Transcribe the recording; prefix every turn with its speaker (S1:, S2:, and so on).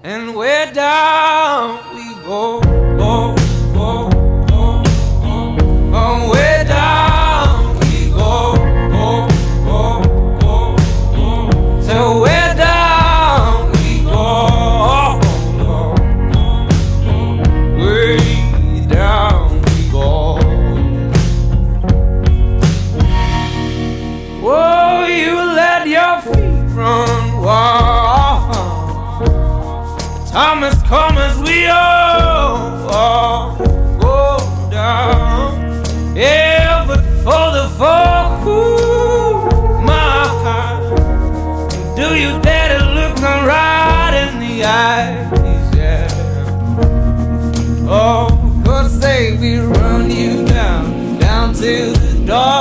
S1: and way down we go, go, go, go, go. Oh, way down we go, go, go, go, go. So way down we go, go, go, go. Way down we go. Oh, you let your feet run wild. Time has come as we all go down. Yeah, but for the folk who my heart, do you dare to look them right in the eyes? Yeah. Oh, 'cause they will run you down, down to the dark.